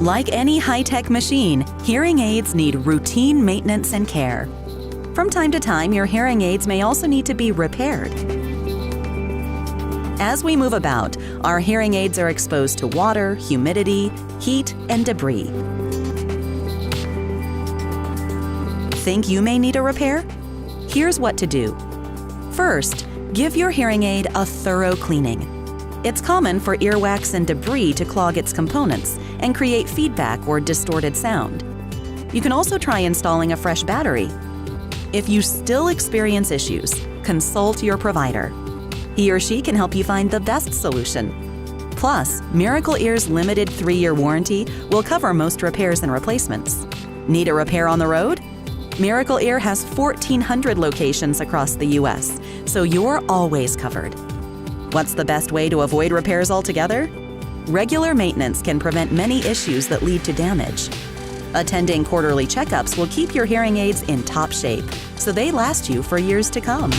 Like any high-tech machine, hearing aids need routine maintenance and care. From time to time, your hearing aids may also need to be repaired. As we move about, our hearing aids are exposed to water, humidity, heat, and debris. Think you may need a repair? Here's what to do. First, give your hearing aid a thorough cleaning. It's common for earwax and debris to clog its components and create feedback or distorted sound. You can also try installing a fresh battery. If you still experience issues, consult your provider. He or she can help you find the best solution. Plus, Miracle Ear's limited 3-year warranty will cover most repairs and replacements. Need a repair on the road? Miracle Ear has 1,400 locations across the U.S., so you're always covered. What's the best way to avoid repairs altogether? Regular maintenance can prevent many issues that lead to damage. Attending quarterly checkups will keep your hearing aids in top shape, so they last you for years to come.